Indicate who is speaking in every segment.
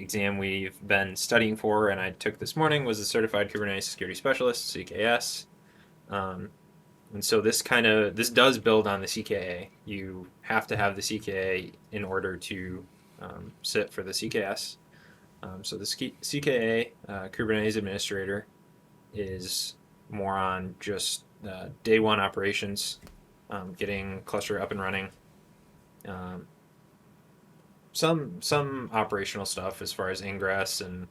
Speaker 1: exam we've been studying for and I took this morning was the Certified Kubernetes Security Specialist, CKS. And so this does build on the CKA. You have to have the CKA in order to sit for the CKS. So the CKA, Kubernetes Administrator, is more on just day one operations, getting cluster up and running. Some operational stuff as far as ingress and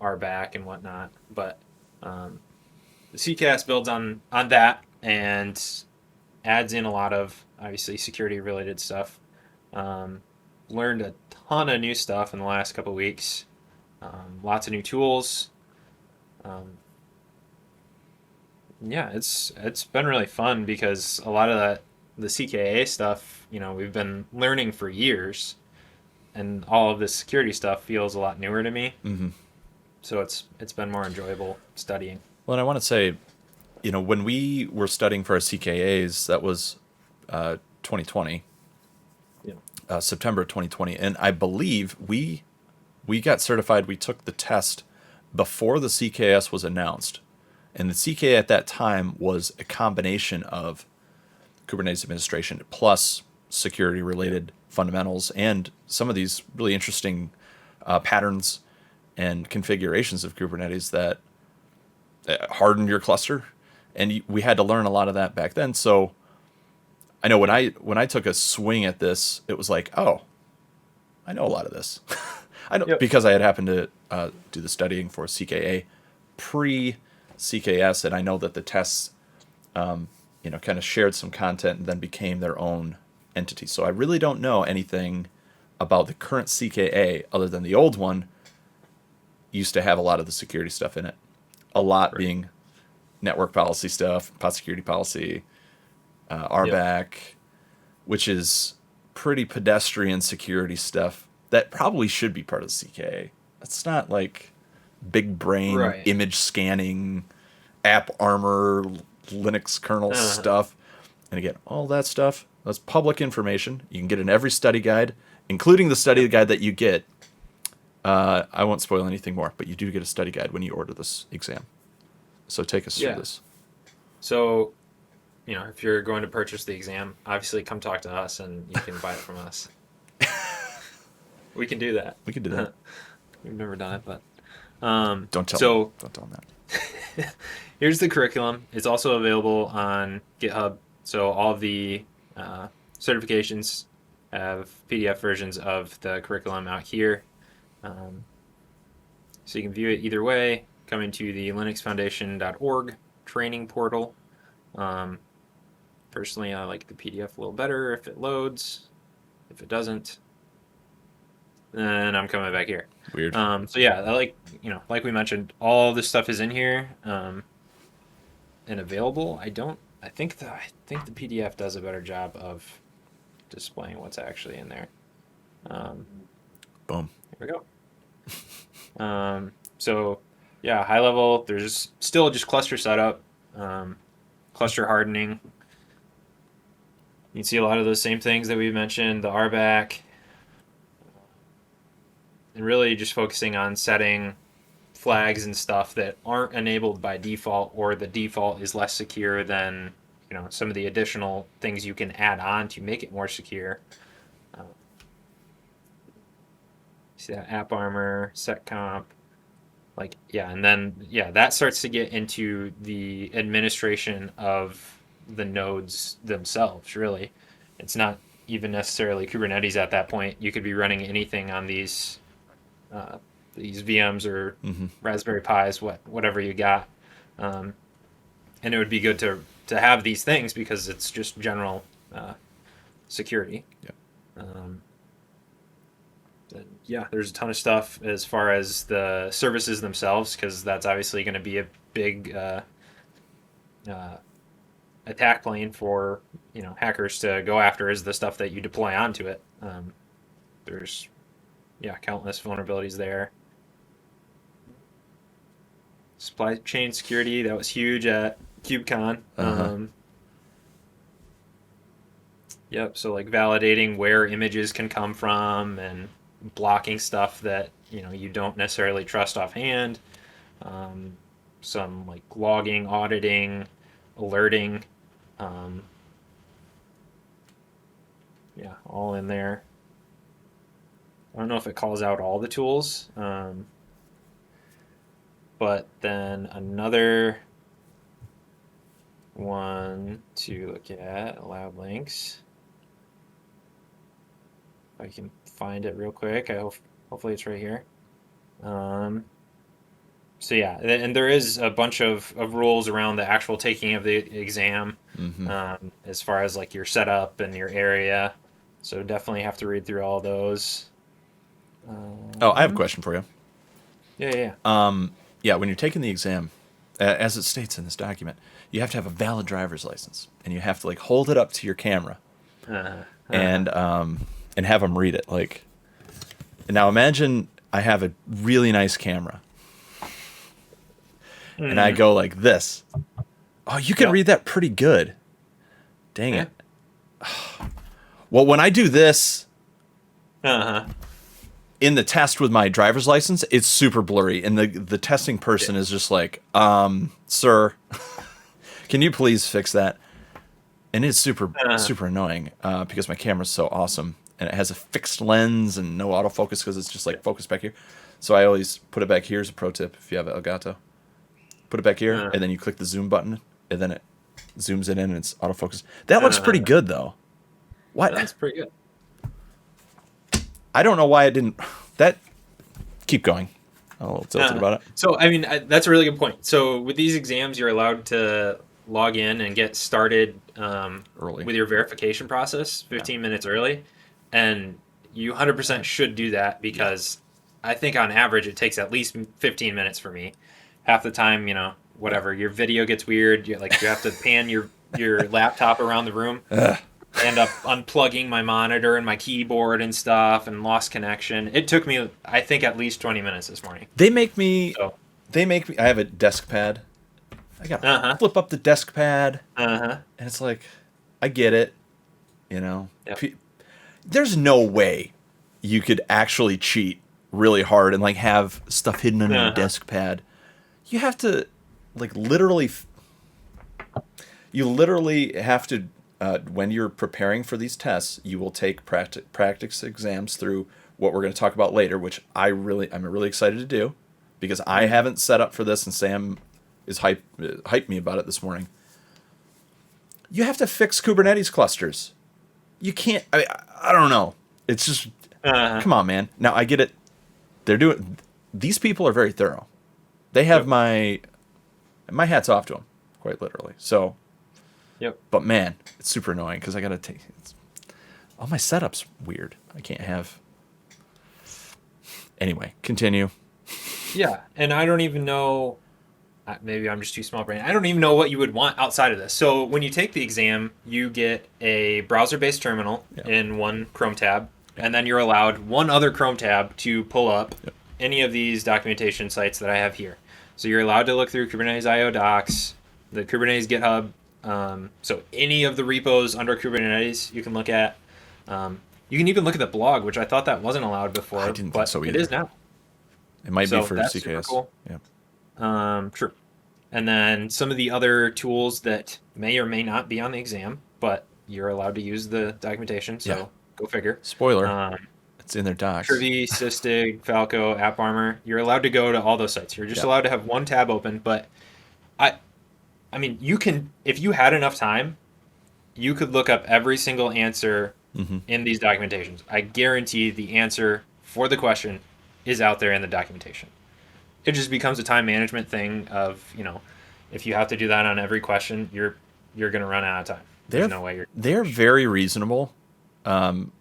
Speaker 1: RBAC and whatnot, but the CKS builds on that and adds in a lot of obviously security related stuff. Learned a ton of new stuff in the last couple of weeks. Lots of new tools. Yeah, it's been really fun because a lot of the CKA stuff, we've been learning for years, and all of this security stuff feels a lot newer to me.
Speaker 2: Mm-hmm.
Speaker 1: So it's been more enjoyable studying.
Speaker 2: Well, and I want to say, when we were studying for our CKAs, that was 2020,
Speaker 1: Yeah.
Speaker 2: September 2020, and I believe we got certified. We took the test before the CKS was announced, and the CKA at that time was a combination of Kubernetes administration plus security related fundamentals and some of these really interesting patterns and configurations of Kubernetes that harden your cluster, and we had to learn a lot of that back then. So I know when I took a swing at this, it was like, oh, I know a lot of this. I know because I had happened to do the studying for CKA pre CKS, and I know that the tests, kind of shared some content and then became their own entity. So I really don't know anything about the current CKA other than the old one used to have a lot of the security stuff in it. A lot being network policy stuff, pod security policy, RBAC, which is pretty pedestrian security stuff that probably should be part of the CKA. It's not like big brain image scanning, app armor, Linux kernel stuff. And again, all that stuff, that's public information. You can get in every study guide, including the study guide that you get. I won't spoil anything more, but you do get a study guide when you order this exam. So take us through this.
Speaker 1: So, if you're going to purchase the exam, obviously come talk to us and you can buy it from us. We can do that.
Speaker 2: We can do that.
Speaker 1: We've never done it, but
Speaker 2: don't tell them that.
Speaker 1: Here's the curriculum. It's also available on GitHub. So all of the certifications have PDF versions of the curriculum out here. So you can view it either way. Coming to the linuxfoundation.org training portal. Personally, I like the PDF a little better if it loads. If it doesn't, then I'm coming back here.
Speaker 2: Weird.
Speaker 1: So yeah, like we mentioned, all this stuff is in here and available. I think the PDF does a better job of displaying what's actually in there.
Speaker 2: Boom.
Speaker 1: Here we go. So yeah, high level, there's still just cluster setup, cluster hardening. You can see a lot of those same things that we mentioned, the RBAC, and really just focusing on setting flags and stuff that aren't enabled by default, or the default is less secure than some of the additional things you can add on to make it more secure. See that app armor, set comp, and then that starts to get into the administration of the nodes themselves. Really, it's not even necessarily Kubernetes at that point. You could be running anything on these VMs or Raspberry Pis, whatever you got, and it would be good to have these things because it's just general security. There's a ton of stuff as far as the services themselves, because that's obviously going to be a big attack plane for hackers to go after, is the stuff that you deploy onto it. There's countless vulnerabilities there. Supply chain security, that was huge at KubeCon. So validating where images can come from and blocking stuff that you don't necessarily trust offhand. Um, some like logging, auditing, alerting. Um, yeah, all in there. I don't know if it calls out all the tools, but then another one to look at, allowed links. If I can find it real quick. Hopefully it's right here. Um, so yeah, and there is a bunch of rules around the actual taking of the exam,
Speaker 2: Mm-hmm.
Speaker 1: as far as like your setup and your area. So definitely have to read through all those.
Speaker 2: Oh, I have a
Speaker 1: Um,
Speaker 2: question for you.
Speaker 1: yeah, yeah,
Speaker 2: Yeah, when you're taking the exam, as it states in this document, you have to have a valid driver's license, and you have to like hold it up to your camera
Speaker 1: yeah.
Speaker 2: and have them read it. Like, now imagine I have a really nice camera, and I
Speaker 1: Mm,
Speaker 2: go like this. Oh, you can
Speaker 1: yep.
Speaker 2: read that pretty good. Dang
Speaker 1: Yeah.
Speaker 2: it. Well, when I do this
Speaker 1: Uh-huh.
Speaker 2: in the test with my driver's license, it's super blurry, and the testing
Speaker 1: Yeah.
Speaker 2: person is just like, sir, can you please fix that? And it's super
Speaker 1: Uh,
Speaker 2: super annoying because my camera's so awesome, and it has a fixed lens and no autofocus because it's just
Speaker 1: yeah.
Speaker 2: like focused back here. So I always put it back here as a pro tip if you have an Elgato. Put it back here,
Speaker 1: Uh,
Speaker 2: and then you click the zoom button, and then it zooms it in, and it's autofocus. That looks pretty
Speaker 1: uh,
Speaker 2: good though. What?
Speaker 1: that's pretty good.
Speaker 2: I don't know why it didn't. That. Keep going. I'm a little tilted about it.
Speaker 1: So, I mean, that's a really good point. So, with these exams, you're allowed to log in and get started
Speaker 2: Early.
Speaker 1: with your verification process
Speaker 2: Yeah.
Speaker 1: 15 minutes early. And you 100% should do that
Speaker 2: Yeah.
Speaker 1: because I think on average it takes at least 15 minutes for me. Half the time,
Speaker 2: Yeah.
Speaker 1: whatever, your video gets weird. You have to pan your laptop around the room.
Speaker 2: Ugh.
Speaker 1: End up unplugging my monitor and my keyboard and stuff and lost connection. It took me, I think, at least 20 minutes this morning.
Speaker 2: They make me.
Speaker 1: So,
Speaker 2: They make me. I have a desk pad. I gotta
Speaker 1: uh huh,
Speaker 2: flip up the desk pad,
Speaker 1: uh huh.
Speaker 2: and it's like, I get it. You know,
Speaker 1: Yep.
Speaker 2: there's no way you could actually cheat really hard and like have stuff hidden under your
Speaker 1: Uh-huh.
Speaker 2: desk pad. You have to, like, literally. You literally have to. When you're preparing for these tests, you will take practice exams through what we're going to talk about later, which I'm really excited to do, because I
Speaker 1: Mhm.
Speaker 2: haven't set up for this, and Sam is hyped me about it this morning. You have to fix Kubernetes clusters. You can't. I don't know. It's just,
Speaker 1: Uh-huh.
Speaker 2: come on, man. Now I get it. They're doing. These people are very thorough. They have
Speaker 1: Yep.
Speaker 2: my hat's off to them, quite literally. So,
Speaker 1: Yep.
Speaker 2: but man, it's super annoying because I gotta take. All my setup's weird. I can't have. Anyway, continue.
Speaker 1: Yeah, and I don't even know. Maybe I'm just too small brain. I don't even know what you would want outside of this. So when you take the exam, you get a browser-based terminal
Speaker 2: Yeah.
Speaker 1: in one Chrome tab, and then you're allowed one other Chrome tab to pull up
Speaker 2: Yep.
Speaker 1: any of these documentation sites that I have here. So you're allowed to look through Kubernetes IO docs, the Kubernetes GitHub. So any of the repos under Kubernetes you can look at. You can even look at the blog, which I thought that wasn't allowed
Speaker 2: I
Speaker 1: before,
Speaker 2: didn't think
Speaker 1: but
Speaker 2: so
Speaker 1: it
Speaker 2: either.
Speaker 1: is now.
Speaker 2: It might be
Speaker 1: So
Speaker 2: for
Speaker 1: that's super
Speaker 2: CKS.
Speaker 1: cool.
Speaker 2: Yeah.
Speaker 1: True. And then some of the other tools that may or may not be on the exam, but you're allowed to use the documentation.
Speaker 2: Yeah.
Speaker 1: So go figure.
Speaker 2: Spoiler.
Speaker 1: Um,
Speaker 2: It's in their docs.
Speaker 1: Privy, Sysdig, Falco, AppArmor. You're allowed to go to all those sites. You're just
Speaker 2: Yeah.
Speaker 1: allowed to have one tab open. But I, I mean, you can if you had enough time, you could look up every single answer
Speaker 2: Mm-hmm.
Speaker 1: in these documentations. I guarantee the answer for the question is out there in the documentation. It just becomes a time management thing of, if you have to do that on every question, you're going to run out of time. There's
Speaker 2: They're
Speaker 1: no way you're.
Speaker 2: they're very reasonable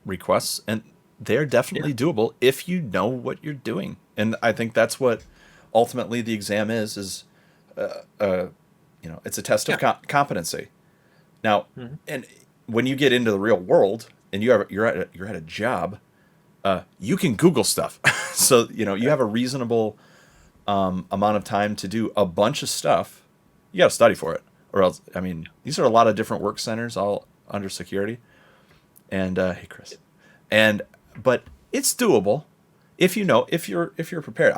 Speaker 2: requests, and they're
Speaker 1: Yeah.
Speaker 2: definitely doable if you know what you're doing. And I think that's what ultimately the exam is it's a test of
Speaker 1: Yeah.
Speaker 2: competency. Now,
Speaker 1: Mhm.
Speaker 2: and when you get into the real world and you're at a job, you can Google stuff. So you have a reasonable amount of time to do a bunch of stuff. You got to study for it, or else. I mean, these are a lot of different work centers all under security. And hey, Chris, and but it's doable if you know if you're prepared.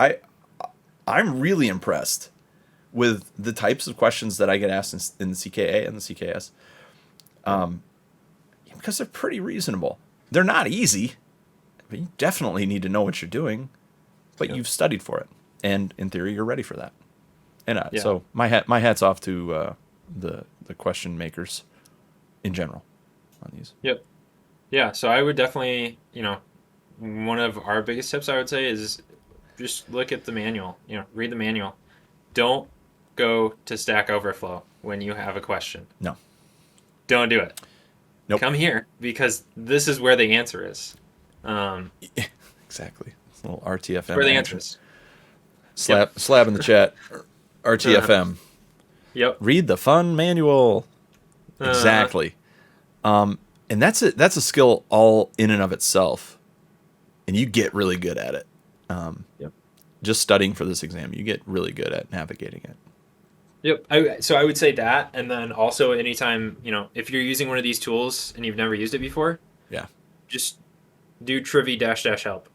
Speaker 2: I'm really impressed with the types of questions that I get asked in the CKA and the CKS,
Speaker 1: Yep.
Speaker 2: because they're pretty reasonable. They're not easy, but you definitely need to know what you're doing. But
Speaker 1: Yep.
Speaker 2: you've studied for it, and in theory, you're ready for that. And
Speaker 1: Yeah.
Speaker 2: so my hat's off to the question makers in general on these.
Speaker 1: Yep. Yeah. So I would definitely, one of our biggest tips I would say is just look at the manual. Read the manual. Don't go to Stack Overflow when you have a question.
Speaker 2: No,
Speaker 1: Don't do it.
Speaker 2: nope,
Speaker 1: Come here because this is where the answer is. Um,
Speaker 2: exactly. It's a little
Speaker 1: where
Speaker 2: RTFM
Speaker 1: the answer
Speaker 2: action.
Speaker 1: is. Yep.
Speaker 2: Slab in the chat.
Speaker 1: Uh,
Speaker 2: RTFM.
Speaker 1: yep.
Speaker 2: Read the fun manual.
Speaker 1: Uh,
Speaker 2: Exactly. And that's a skill all in and of itself, and you get really good at it.
Speaker 1: yep.
Speaker 2: Just studying for this exam, you get really good at navigating it.
Speaker 1: Yep. So I would say that, and then also anytime if you're using one of these tools and you've never used it before,
Speaker 2: Yeah,
Speaker 1: just do Trivy dash dash help.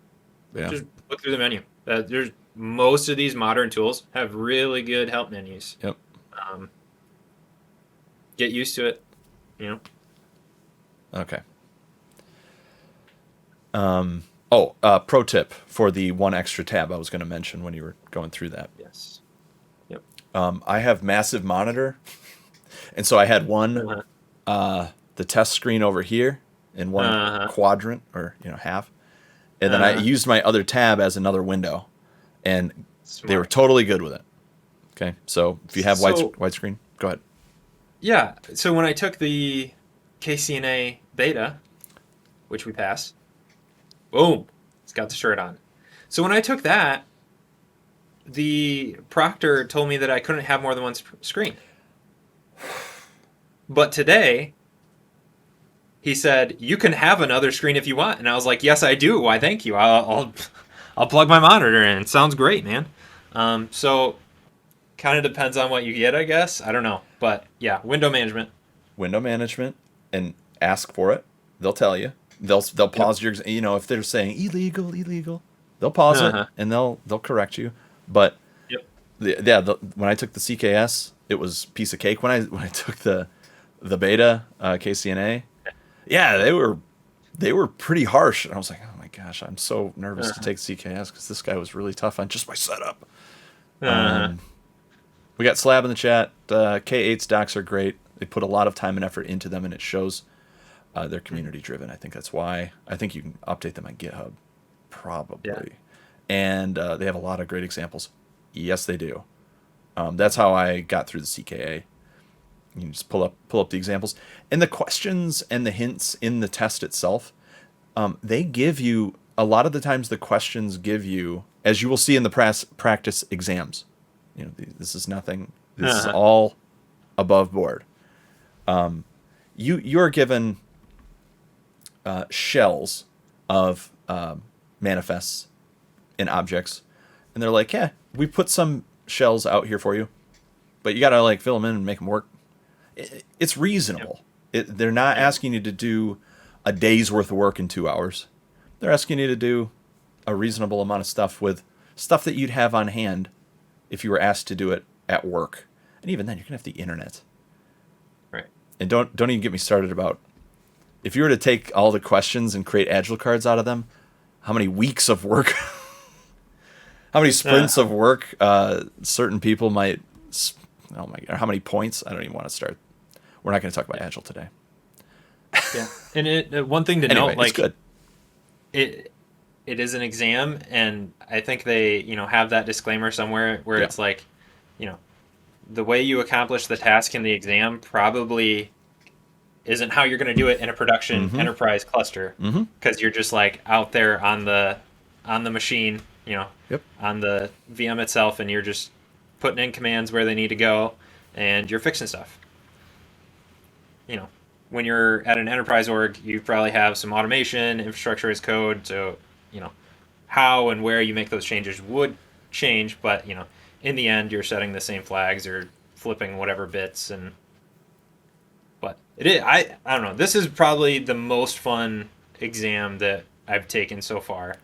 Speaker 2: yeah.
Speaker 1: Just look through the menu. There's most of these modern tools have really good help menus.
Speaker 2: Yep.
Speaker 1: Um, get used to it. You know.
Speaker 2: Okay. Pro tip for the one extra tab I was going to mention when you were going through that.
Speaker 1: Yes. Yep.
Speaker 2: I have massive monitor, and so I had one
Speaker 1: Uh-huh.
Speaker 2: the test screen over here in one
Speaker 1: Uh-huh.
Speaker 2: quadrant or half, and then I used my other tab as another window, and they were
Speaker 1: Smart.
Speaker 2: totally good with it. Okay, so if you have
Speaker 1: So
Speaker 2: widescreen, go ahead.
Speaker 1: yeah. So when I took the KCNA beta, which we passed, boom, it's got the shirt on. So when I took that, the proctor told me that I couldn't have more than one screen. But today, he said you can have another screen if you want, and I was like, yes, I do. Why, thank you. I'll plug my monitor in. Sounds great, man. So kind of depends on what you get, I guess. I don't know, but yeah, window management.
Speaker 2: Window management, and ask for it. They'll tell you. They'll
Speaker 1: Yep.
Speaker 2: pause your. If they're saying illegal, they'll pause it
Speaker 1: Uh-huh.
Speaker 2: and they'll correct you. But
Speaker 1: Yep.
Speaker 2: when I took the CKS, it was piece of cake. When I took the beta KCNA, yeah, they were pretty harsh, and I was like, oh my gosh, I'm so nervous to
Speaker 1: Uh-huh.
Speaker 2: take CKS because this guy was really tough on just my setup.
Speaker 1: Uh-huh.
Speaker 2: We got Slab in the chat. K8's docs are great. They put a lot of time and effort into them, and it shows they're community driven. I think that's why. I think you can update them on GitHub, probably.
Speaker 1: Yeah.
Speaker 2: And they have a lot of great examples. Yes, they do. That's how I got through the CKA. You can just pull up the examples, and the questions and the hints in the test itself. They give you a lot of the times. The questions give you, as you will see in the practice exams. This is nothing. This is
Speaker 1: Uh-huh.
Speaker 2: all above board. You're given shells of manifests and objects, and they're like, yeah, we put some shells out here for you, but you gotta fill them in and make them work. It's reasonable. They're not
Speaker 1: Yeah.
Speaker 2: asking you to do a day's worth of work in 2 hours. They're asking you to do a reasonable amount of stuff with stuff that you'd have on hand if you were asked to do it at work. And even then, you're gonna have the internet.
Speaker 1: Right.
Speaker 2: And don't even get me started about if you were to take all the questions and create agile cards out of them, how many weeks of work, how many sprints of work certain people might. Oh my god! How many points? I don't even want to start. We're not going to talk about agile today.
Speaker 1: Yeah. And one thing to
Speaker 2: Anyway,
Speaker 1: note,
Speaker 2: it's good.
Speaker 1: it it is an exam, and I think they have that disclaimer somewhere where
Speaker 2: Yeah.
Speaker 1: it's like, you know, the way you accomplish the task in the exam probably isn't how you're going to do it in a production
Speaker 2: Mm-hmm.
Speaker 1: enterprise cluster,
Speaker 2: Mm-hmm.
Speaker 1: because you're just like out there on the machine,
Speaker 2: Yep.
Speaker 1: on the VM itself, and you're just putting in commands where they need to go, and you're fixing stuff. When you're at an enterprise org, you probably have some automation, infrastructure as code, so how and where you make those changes would change, but in the end, you're setting the same flags or flipping whatever bits. And but it is, I don't know. This is probably the most fun exam that I've taken so far,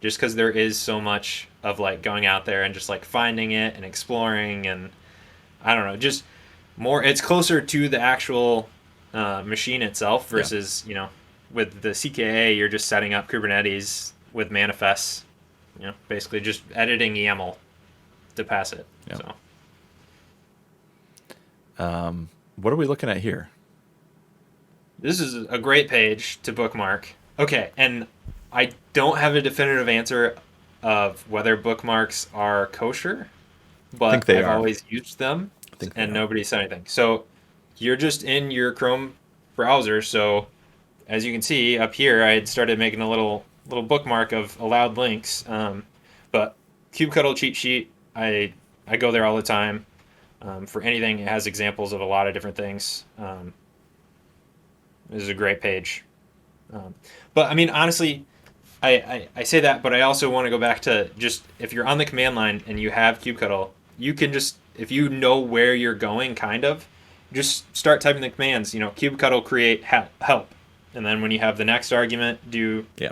Speaker 1: just because there is so much of like going out there and just like finding it and exploring, and I don't know, just more. It's closer to the actual machine itself
Speaker 2: Yeah.
Speaker 1: versus with the CKA you're just setting up Kubernetes with manifests, basically just editing YAML to pass it.
Speaker 2: Yeah.
Speaker 1: So
Speaker 2: What are we looking at here?
Speaker 1: this is a great page to bookmark. Okay, and I don't have a definitive answer of whether bookmarks are kosher,
Speaker 2: I think
Speaker 1: but
Speaker 2: they
Speaker 1: I've
Speaker 2: are.
Speaker 1: always used them
Speaker 2: I think they
Speaker 1: and
Speaker 2: are.
Speaker 1: nobody said anything. So you're just in your Chrome browser. So as you can see up here, I had started making a little bookmark of allowed links. But kubectl cheat sheet, I go there all the time. For anything, it has examples of a lot of different things. This is a great page. But I mean, honestly, I say that, but I also want to go back to just if you're on the command line and you have kubectl, you can just, if you know where you're going, kind of, just start typing the commands. Kubectl create help, and then when you have the next argument, do
Speaker 2: Yeah.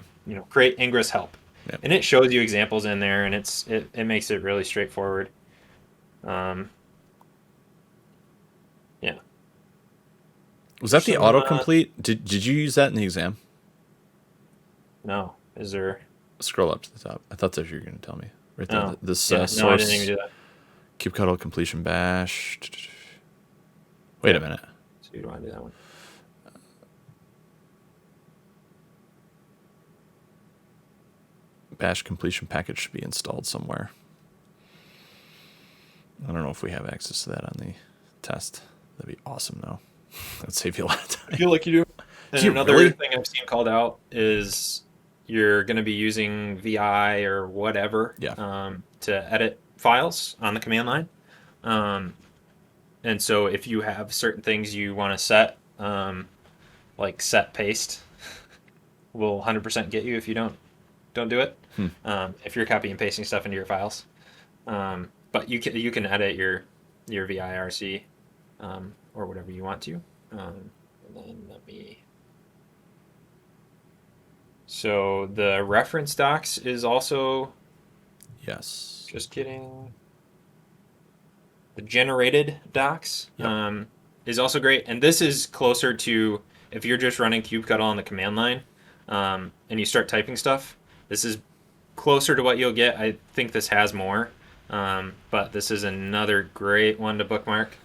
Speaker 1: create ingress help,
Speaker 2: Yeah.
Speaker 1: and it shows you examples in there, and it makes it really straightforward. Yeah.
Speaker 2: Was that the
Speaker 1: Some
Speaker 2: autocomplete? Did you use that in the exam?
Speaker 1: no, is there?
Speaker 2: Scroll up to the top. I thought that's what you were going to tell me. Right there.
Speaker 1: No.
Speaker 2: This
Speaker 1: Yeah, no, I didn't even
Speaker 2: source
Speaker 1: do that.
Speaker 2: kubectl completion bash. Wait a minute.
Speaker 1: So you don't want to do that one.
Speaker 2: Bash completion package should be installed somewhere. I don't know if we have access to that on the test. That'd be awesome, though. That'd save you a lot of
Speaker 1: I
Speaker 2: time.
Speaker 1: feel like you do. And
Speaker 2: Do you
Speaker 1: another
Speaker 2: really?
Speaker 1: thing I've seen called out is you're going to be using VI or whatever
Speaker 2: Yeah.
Speaker 1: to edit files on the command line. And so if you have certain things you want to set, like set paste, will 100% get you if you don't do it. If you're copying and pasting stuff into your files, but you can edit your VIRC or whatever you want to. And then let me. So the reference docs is also,
Speaker 2: Yes.
Speaker 1: just kidding. The generated docs
Speaker 2: Yep.
Speaker 1: is also great, and this is closer to if you're just running kubectl on the command line and you start typing stuff. This is closer to what you'll get. I think this has more, but this is another great one to bookmark,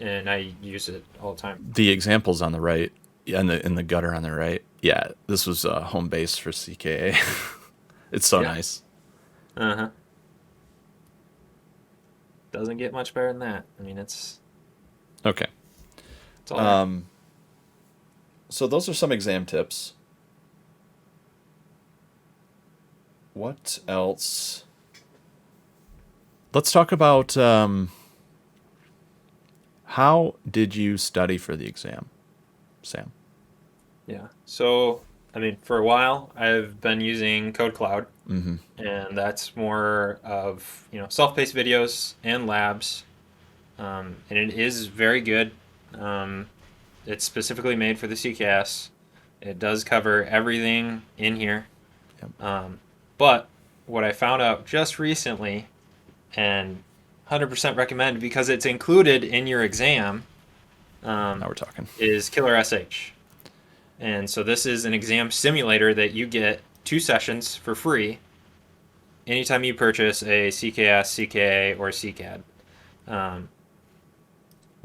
Speaker 1: and I use it all the time.
Speaker 2: The examples on the right, in the gutter on the right. Yeah, this was home base for CKA. It's so
Speaker 1: Yeah.
Speaker 2: nice.
Speaker 1: Uh huh. Doesn't get much better than that. I mean, it's
Speaker 2: Okay.
Speaker 1: all there.
Speaker 2: So those are some exam tips. What else? Let's talk about how did you study for the exam, Sam?
Speaker 1: Yeah. So, I mean, for a while, I've been using Code Cloud,
Speaker 2: Mm-hmm.
Speaker 1: and that's more of self-paced videos and labs, and it is very good. It's specifically made for the CKS. It does cover everything in here.
Speaker 2: Yep.
Speaker 1: But what I found out just recently, and 100% recommend because it's included in your exam,
Speaker 2: Now we're talking.
Speaker 1: is Killer SH. And so this is an exam simulator that you get 2 sessions for free anytime you purchase a CKS, CKA, or CCAD.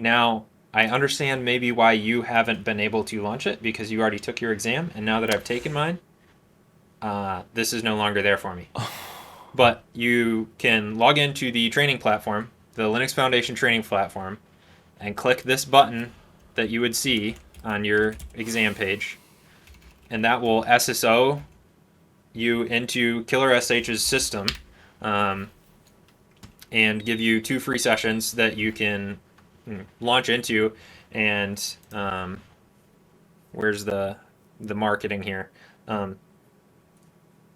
Speaker 1: Now, I understand maybe why you haven't been able to launch it because you already took your exam, and now that I've taken mine, this is no longer there for me. But you can log into the training platform, the Linux Foundation training platform, and click this button that you would see on your exam page, and that will SSO you into Killer SH's system, and give you 2 free sessions that you can launch into. And where's the marketing here?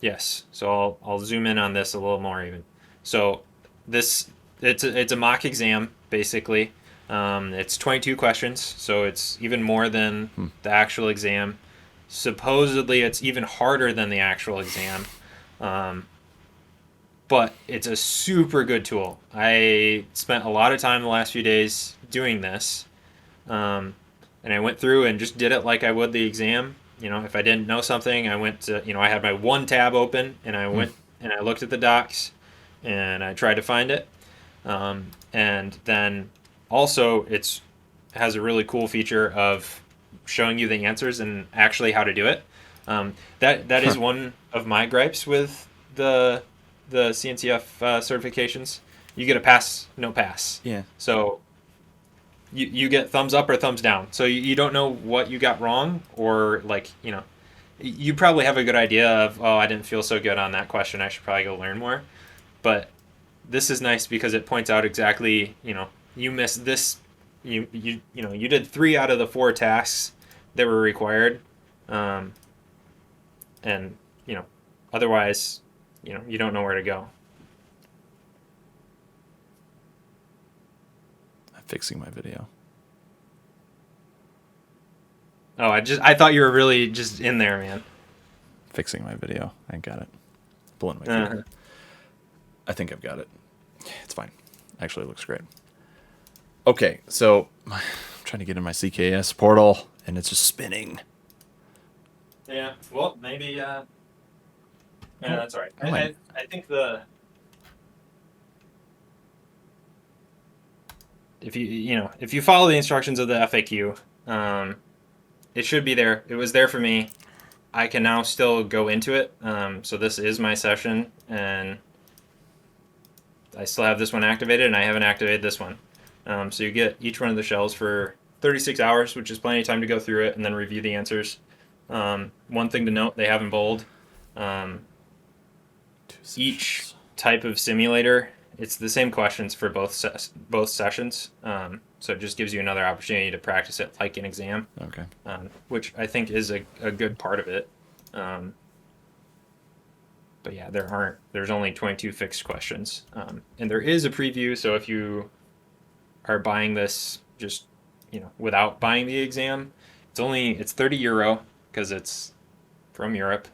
Speaker 1: Yes, so I'll zoom in on this a little more even. So it's a mock exam basically. It's 22 questions, so it's even more than the actual exam. Supposedly, it's even harder than the actual exam, um, but it's a super good tool. I spent a lot of time the last few days doing this, um, and I went through and just did it like I would the exam. If I didn't know something, I went to, I had my one tab open, and I
Speaker 2: Hmm.
Speaker 1: went and I looked at the docs, and I tried to find it. And then also, it's has a really cool feature of showing you the answers and actually how to do it. That
Speaker 2: Huh.
Speaker 1: is one of my gripes with the CNCF certifications. You get a pass, no pass.
Speaker 2: Yeah.
Speaker 1: So you get thumbs up or thumbs down. So you don't know what you got wrong, or like, you probably have a good idea of, oh, I didn't feel so good on that question. I should probably go learn more. But this is nice because it points out exactly, you missed this. You did 3 out of the 4 tasks that were required, um, and you know otherwise, you don't know where to go.
Speaker 2: I'm fixing my video.
Speaker 1: Oh, I thought you were really just in there, man.
Speaker 2: Fixing my video. I got it. Pulling my keyboard.
Speaker 1: Uh-huh.
Speaker 2: I think I've got it. It's fine. Actually, it looks great. Okay, so I'm trying to get in my CKS portal, and it's just spinning.
Speaker 1: Yeah. Well, maybe. Yeah,
Speaker 2: Oh,
Speaker 1: that's all right.
Speaker 2: oh my,
Speaker 1: I think the if you follow the instructions of the FAQ, it should be there. It was there for me. I can now still go into it. So this is my session, and I still have this one activated, and I haven't activated this one. So you get each one of the shells for 36 hours, which is plenty of time to go through it and then review the answers. One thing to note, they have in bold. Um,
Speaker 2: two
Speaker 1: each
Speaker 2: sessions.
Speaker 1: type of simulator, it's the same questions for both sessions. So it just gives you another opportunity to practice it like an exam,
Speaker 2: Okay.
Speaker 1: which I think is a good part of it. Um, but yeah, there's only 22 fixed questions, and there is a preview. So if you are buying this just without buying the exam, it's €30 because it's from Europe.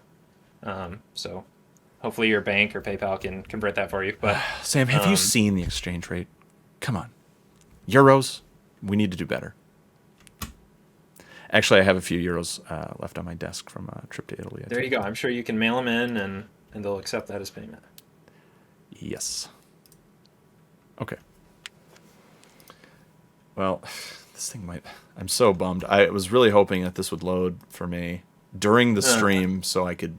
Speaker 1: So hopefully your bank or PayPal can convert that for you. But
Speaker 2: Sam, have you
Speaker 1: um,
Speaker 2: seen the exchange rate? Come on. Euros? We need to do better. Actually, I have a few euros left on my desk from a trip to Italy I
Speaker 1: there
Speaker 2: took.
Speaker 1: you go. I'm sure you can mail them in, and they'll accept that as payment.
Speaker 2: Yes. Okay. Well, this thing might. I'm so bummed. I was really hoping that this would load for me during the
Speaker 1: Uh,
Speaker 2: stream so I could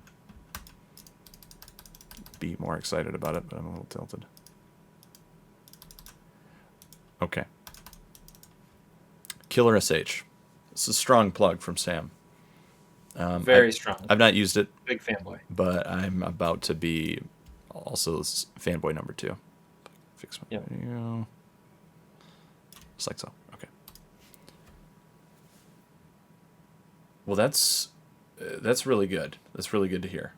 Speaker 2: be more excited about it, but I'm a little tilted. Okay. Killer SH. It's a strong plug from Sam.
Speaker 1: Very strong.
Speaker 2: I've not used it,
Speaker 1: Big fanboy.
Speaker 2: but I'm about to be also fanboy number 2. Fix my
Speaker 1: Yep.
Speaker 2: video. Just like so. Okay. Well, that's really good. That's really good to hear.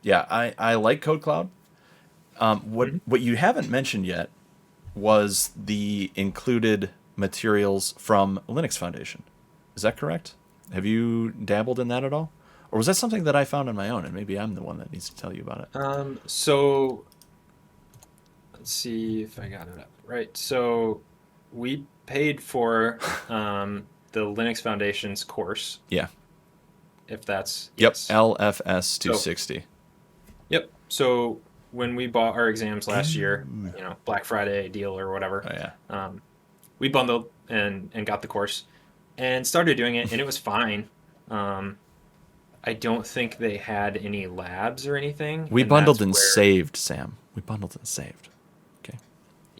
Speaker 2: Yeah, I like Code Cloud.
Speaker 1: Mhm.
Speaker 2: What you haven't mentioned yet was the included materials from Linux Foundation. Is that correct? Have you dabbled in that at all? Or was that something that I found on my own and maybe I'm the one that needs to tell you about it?
Speaker 1: So let's see if I got it up right. So we paid for the Linux Foundation's course,
Speaker 2: Yeah.
Speaker 1: if that's
Speaker 2: Yep.
Speaker 1: yes.
Speaker 2: LFS
Speaker 1: So
Speaker 2: 260.
Speaker 1: yep. So when we bought our exams last year,
Speaker 2: Ooh.
Speaker 1: Black Friday deal or whatever,
Speaker 2: Oh yeah.
Speaker 1: we bundled and got the course and started doing it, and it was fine. Um, I don't think they had any labs or anything,
Speaker 2: We
Speaker 1: and
Speaker 2: bundled
Speaker 1: that's
Speaker 2: and
Speaker 1: where
Speaker 2: saved, Sam. We bundled and saved. Okay.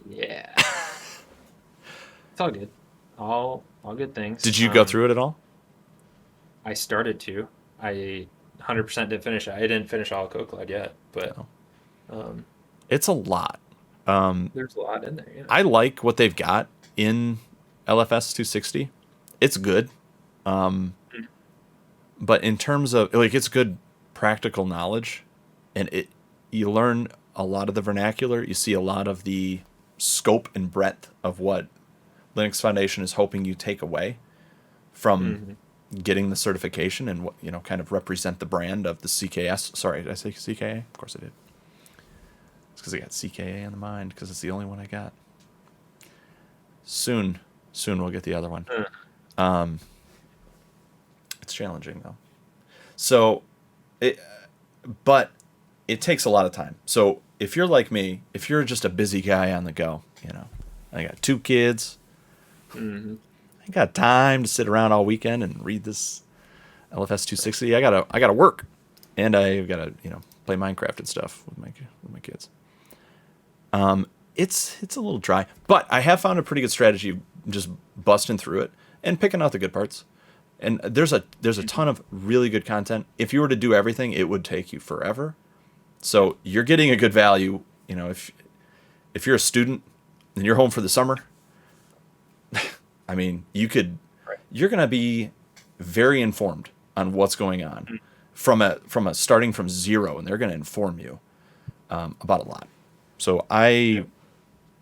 Speaker 1: yeah, it's all good, all good things.
Speaker 2: Did you go through it at all?
Speaker 1: I started to. I 100% didn't finish it. I didn't finish all Code Cloud yet, but
Speaker 2: No.
Speaker 1: um,
Speaker 2: It's a lot.
Speaker 1: there's a lot in there. Yeah.
Speaker 2: I like what they've got in LFS 260. It's good. But in terms of like it's good practical knowledge and you learn a lot of the vernacular, you see a lot of the scope and breadth of what Linux Foundation is hoping you take away from
Speaker 1: Mhm.
Speaker 2: getting the certification and what, kind of represent the brand of the CKS. Sorry, did I say CKA? Of course I did. It's because I got CKA in the mind because it's the only one I got. Soon we'll get the other one. It's challenging though. So, but it takes a lot of time. So if you're like me, if you're just a busy guy on the go, I got 2 kids.
Speaker 1: Mm-hmm.
Speaker 2: I got time to sit around all weekend and read this LFS 260. I gotta work, and I gotta play Minecraft and stuff with my kids. It's a little dry, but I have found a pretty good strategy of just busting through it and picking out the good parts. And there's a ton of really good content. If you were to do everything, it would take you forever. So you're getting a good value. If you're a student and you're home for the summer, I mean, you're going to be very informed on what's going on from a starting from zero, and they're going to inform you about a lot. So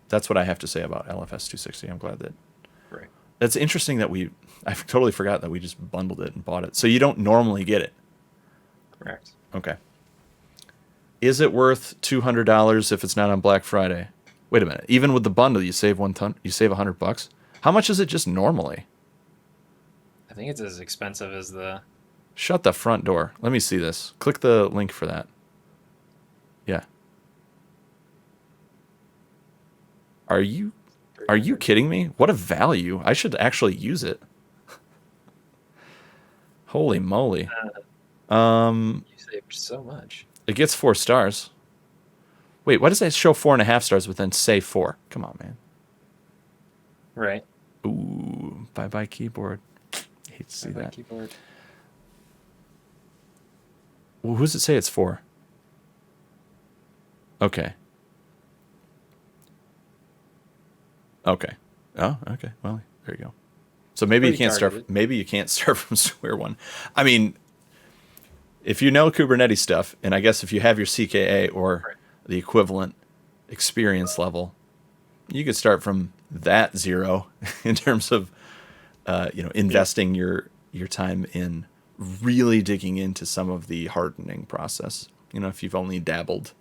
Speaker 2: that's what I have to say about LFS 260. I'm glad that.
Speaker 1: Right.
Speaker 2: That's interesting that I totally forgot that we just bundled it and bought it. So you don't normally get it.
Speaker 1: Correct.
Speaker 2: Okay. Is it worth $200 if it's not on Black Friday? Wait a minute. Even with the bundle, you save $100. How much is it just normally?
Speaker 1: I think it's as expensive as the.
Speaker 2: Shut the front door. Let me see this. Click the link for that. Yeah. Are you kidding me? What a value. I should actually use it. Holy moly.
Speaker 1: You saved so much.
Speaker 2: It gets 4 stars. Wait, why does that show 4.5 stars but then say 4? Come on, man.
Speaker 1: Right.
Speaker 2: Ooh, bye-bye keyboard. I hate to see that.
Speaker 1: Keyboard.
Speaker 2: Well, who's it say it's for? Okay. Okay. Oh, okay. Well, there you go. So maybe you can't start. Maybe you can't start from square one. I mean, if you know Kubernetes stuff, and I guess if you have your CKA or the equivalent experience level, you could start from that 0 in terms of investing your time in really digging into some of the hardening process. If you've only dabbled,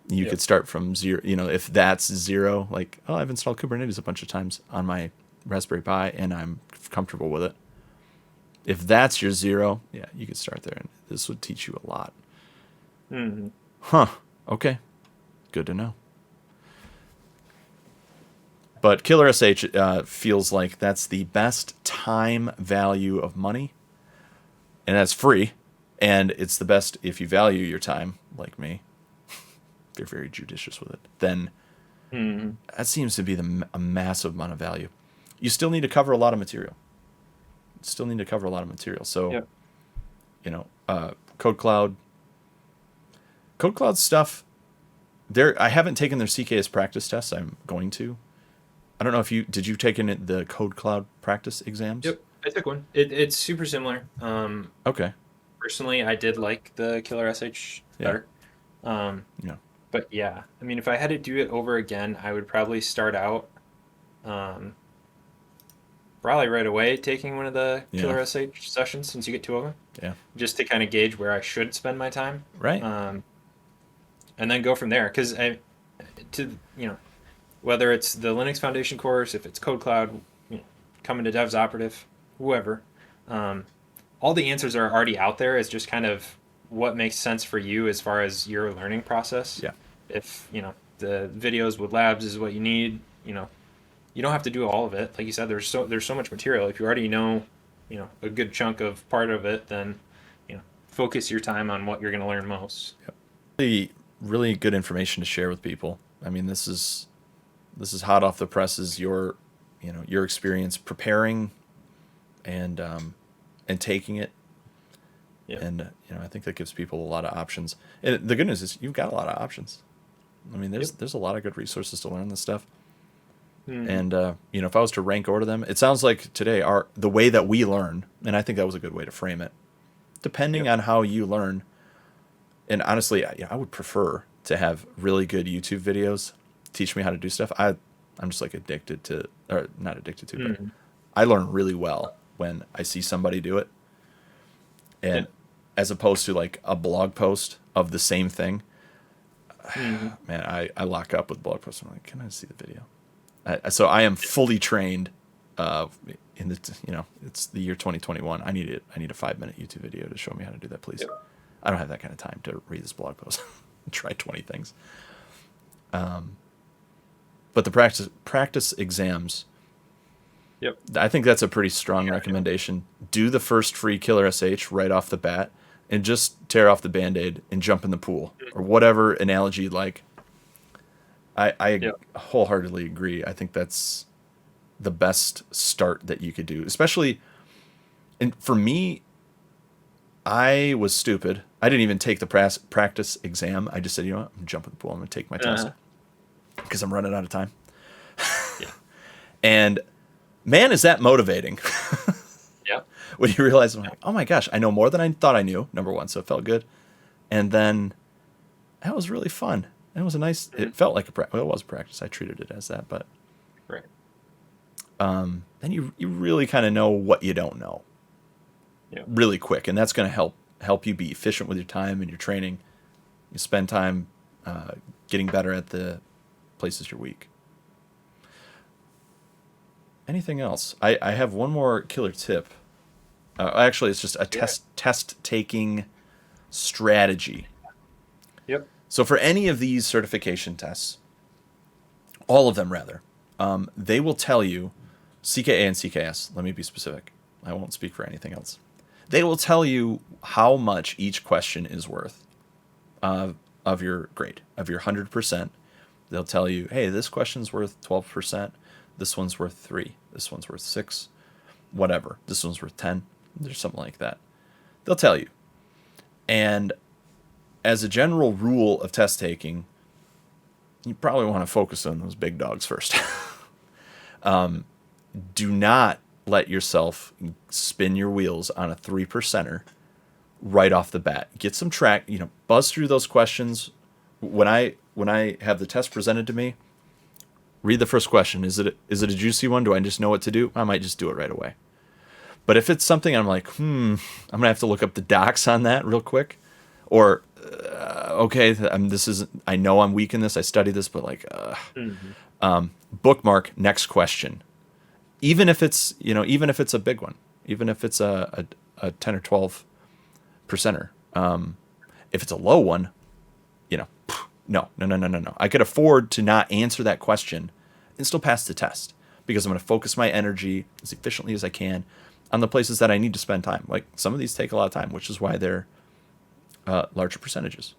Speaker 2: you could start from 0. If that's 0, like, oh, I've installed Kubernetes a bunch of times on my Raspberry Pi and I'm comfortable with it. If that's your 0, yeah, you could start there, and this would teach you a lot.
Speaker 1: Mm-hmm.
Speaker 2: Huh. Okay. Good to know. But Killer SH feels like that's the best time value of money, and that's free, and it's the best if you value your time, like me. If you're very judicious with it, then that seems to be a massive amount of value. You still need to cover a lot of material. So, Code Cloud stuff. I haven't taken their CKS practice tests. I'm going to. I don't know if did you take in the Code Cloud practice exams?
Speaker 1: Yep, I took one. It's super similar.
Speaker 2: Okay.
Speaker 1: Personally, I did like the Killer SH better.
Speaker 2: Yeah.
Speaker 1: But yeah, I mean, if I had to do it over again, I would probably start out, probably right away taking one of the Killer SH sessions, since you get 2 of them.
Speaker 2: Yeah.
Speaker 1: Just to kind of gauge where I should spend my time.
Speaker 2: Right.
Speaker 1: And then go from there, because whether it's the Linux Foundation course, if it's Code Cloud, coming to Devs Operative, whoever, all the answers are already out there. It's just kind of what makes sense for you as far as your learning process.
Speaker 2: Yeah.
Speaker 1: If the videos with labs is what you need, you don't have to do all of it. Like you said, there's so much material. If you already know a good chunk of part of it, then focus your time on what you're going to learn most.
Speaker 2: Yep. Really, really good information to share with people. I mean, this is hot off the presses. Your experience preparing and taking it. Yeah. And I think that gives people a lot of options. And the good news is you've got a lot of options. I mean, there's a lot of good resources to learn this stuff. And if I was to rank order them, it sounds like today the way that we learn, and I think that was a good way to frame it. Depending on how you learn, and honestly, I would prefer to have really good YouTube videos teach me how to do stuff. I'm just like addicted to, or not addicted to, but I learn really well when I see somebody do it. And
Speaker 1: Yeah.
Speaker 2: as opposed to like a blog post of the same thing,
Speaker 1: Hmm.
Speaker 2: man, I lock up with blog posts. I'm like, can I see the video? So I am fully trained. In the it's the year 2021. I need it. I need a 5-minute YouTube video to show me how to do that, please.
Speaker 1: Yep.
Speaker 2: I don't have that kind of time to read this blog post and try 20 things. But the practice exams,
Speaker 1: Yep.
Speaker 2: I think that's a pretty strong recommendation. Do the first free Killer SH right off the bat, and just tear off the Band-Aid and jump in the pool, or whatever analogy you'd like. I
Speaker 1: Yep.
Speaker 2: wholeheartedly agree. I think that's the best start that you could do, especially. And for me, I was stupid. I didn't even take the practice exam. I just said, you know what, I'm jumping the pool. I'm going to take my test
Speaker 1: Uh-huh.
Speaker 2: because I'm running out of time.
Speaker 1: Yeah.
Speaker 2: And man, is that motivating
Speaker 1: Yep.
Speaker 2: when you realize, I'm like, oh my gosh, I know more than I thought I knew, number one. So it felt good. And then that was really fun. And it was a nice,
Speaker 1: Mhm.
Speaker 2: it felt like well, it was a practice. I treated it as that. But
Speaker 1: Right.
Speaker 2: then you really kind of know what you don't know
Speaker 1: Yep.
Speaker 2: really quick. And that's going to help you be efficient with your time and your training. You spend time getting better at the places you're weak. Anything else? I have one more killer tip. Actually, it's just a test taking strategy.
Speaker 1: Yep.
Speaker 2: So for any of these certification tests, all of them rather, they will tell you, CKA and CKS, let me be specific. I won't speak for anything else. They will tell you how much each question is worth of your grade, of your 100%. They'll tell you, hey, this question's worth 12%. This one's worth 3. This one's worth 6. Whatever. This one's worth 10. There's something like that. They'll tell you. And as a general rule of test taking, you probably want to focus on those big dogs first. Do not let yourself spin your wheels on a 3%er right off the bat. Get some track, buzz through those questions. When I have the test presented to me, read the first question. Is it a juicy one? Do I just know what to do? I might just do it right away. But if it's something I'm like, I'm going to have to look up the docs on that real quick. Or, okay, I know I'm weak in this. I study this, but bookmark next question. Even if it's a big one, even if it's a 10 or 12%er. If it's a low one, no. I could afford to not answer that question and still pass the test because I'm going to focus my energy as efficiently as I can on the places that I need to spend time. Like some of these take a lot of time, which is why they're larger percentages.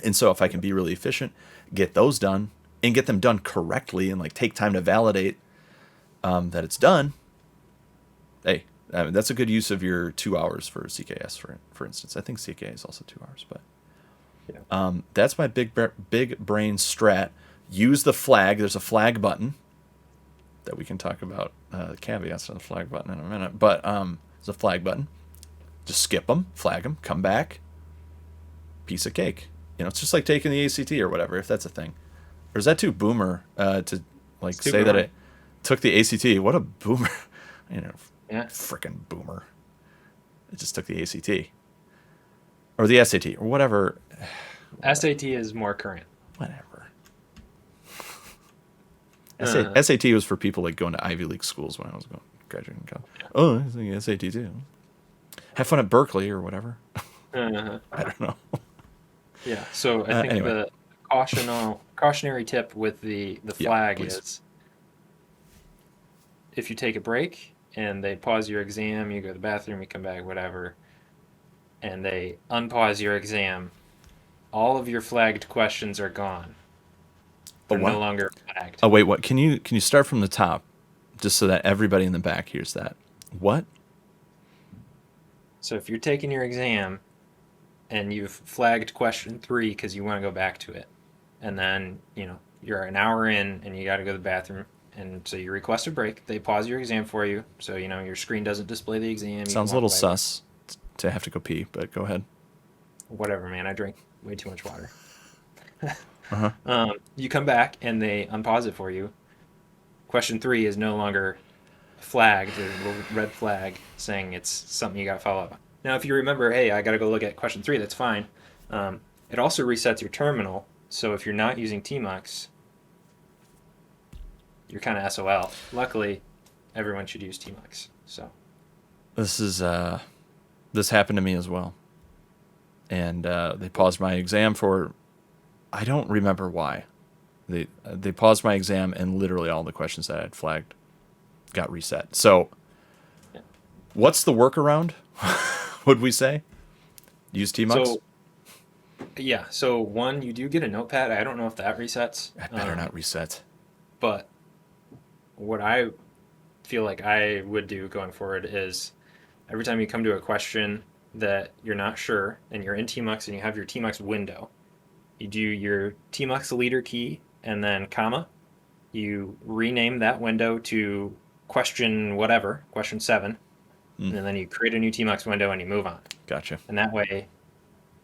Speaker 2: And so if I can be really efficient, get those done and get them done correctly and take time to validate that it's done, hey, that's a good use of your 2 hours for CKS, for instance. I think CKA is also 2 hours, but that's my big brain strat. Use the flag. There's a flag button that we can talk about the caveats of the flag button in a minute. But there's a flag button. Just skip them, flag them, come back. Piece of cake. It's just like taking the ACT or whatever, if that's a thing. Or is that too boomer to say
Speaker 1: boomer.
Speaker 2: that I took the ACT? What a boomer.
Speaker 1: Yeah.
Speaker 2: Frickin' boomer. I just took the ACT. Or the SAT, or whatever.
Speaker 1: SAT is more current.
Speaker 2: Whatever.
Speaker 1: Uh-huh.
Speaker 2: SAT was for people going to Ivy League schools when I was graduating college. Oh, I think SAT too. Have fun at Berkeley or whatever.
Speaker 1: Uh-huh.
Speaker 2: I don't know.
Speaker 1: Yeah. So I think
Speaker 2: Anyway.
Speaker 1: the cautionary tip with the flag
Speaker 2: please.
Speaker 1: is if you take a break and they pause your exam, you go to the bathroom, you come back, whatever, and they unpause your exam, all of your flagged questions are gone. They're
Speaker 2: what?
Speaker 1: no longer flagged.
Speaker 2: Oh wait, what? Can you start from the top, just so that everybody in the back hears that? What?
Speaker 1: So if you're taking your exam and you've flagged question 3 because you want to go back to it, and then you're an hour in and you got to go to the bathroom, and so you request a break, they pause your exam for you, so your screen doesn't display the exam.
Speaker 2: Sounds a little sus to have to go pee, but go ahead.
Speaker 1: Whatever, man. I drink way too much water.
Speaker 2: Uh-huh.
Speaker 1: You come back and they unpause it for you. Question 3 is no longer flag, the little red flag saying it's something you got to follow up on. Now, if you remember, hey, I got to go look at question 3, that's fine. It also resets your terminal, so if you're not using tmux, you're kind of SOL. Luckily, everyone should use tmux. So
Speaker 2: this happened to me as well, and they paused my exam for, I don't remember why. They paused my exam, and literally all the questions that I had flagged got reset. So,
Speaker 1: yeah.
Speaker 2: what's the workaround? Would we say use tmux?
Speaker 1: So yeah, so one, you do get a notepad. I don't know if that resets,
Speaker 2: I better not reset.
Speaker 1: but what I feel like I would do going forward is every time you come to a question that you're not sure and you're in tmux and you have your tmux window, you do your tmux leader key and then comma. You rename that window to question whatever, question 7, and then you create a new tmux window and you move on.
Speaker 2: Gotcha.
Speaker 1: And that way,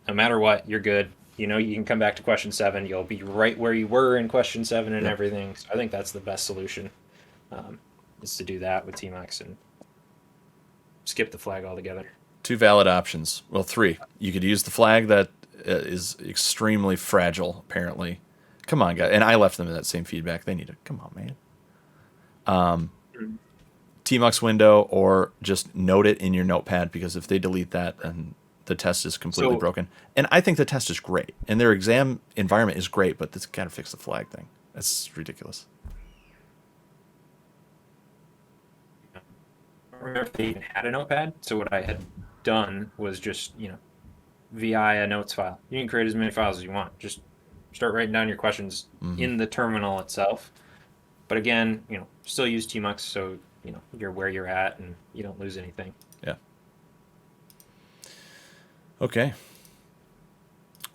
Speaker 1: no matter what, you're good. You know, you can come back to question 7. You'll be right where you were in question 7 and
Speaker 2: Yep.
Speaker 1: everything. So I think that's the best solution, is to do that with tmux and skip the flag altogether.
Speaker 2: 2 valid options. Well, 3. You could use the flag that is extremely fragile, apparently. Come on, guys. And I left them that same feedback. They need to, come on, man. tmux window, or just note it in your notepad, because if they delete that, then the test is completely
Speaker 1: So
Speaker 2: broken. And I think the test is great, and their exam environment is great, but this got to fix the flag thing. That's ridiculous.
Speaker 1: I don't remember if they even had a notepad. So what I had done was just, VI a notes file. You can create as many files as you want. Just start writing down your questions in the terminal itself. But again, still use tmux, so you're where you're at and you don't lose anything.
Speaker 2: Yeah. Okay.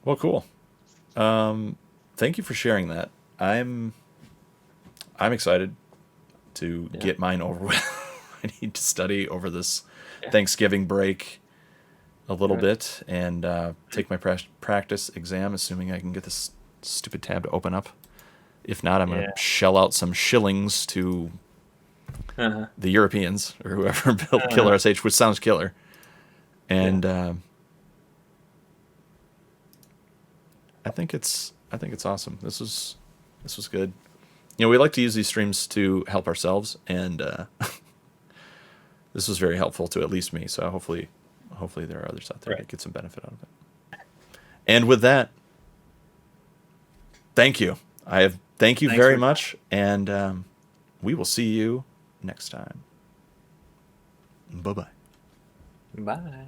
Speaker 2: Well, cool. Thank you for sharing that. I'm excited to get mine over with. I need to study over this Thanksgiving break a little bit and take my practice exam, assuming I can get this stupid tab to open up. If not, I'm going to shell out some shillings to the Europeans or whoever built Killer SH, which sounds killer. And I think it's awesome. This was good. We like to use these streams to help ourselves, and this was very helpful to at least me. So hopefully there are others out there that get some benefit out of it. And with that, thank you. Thank you very much, and we will see you next time. Bye-bye.
Speaker 1: Bye.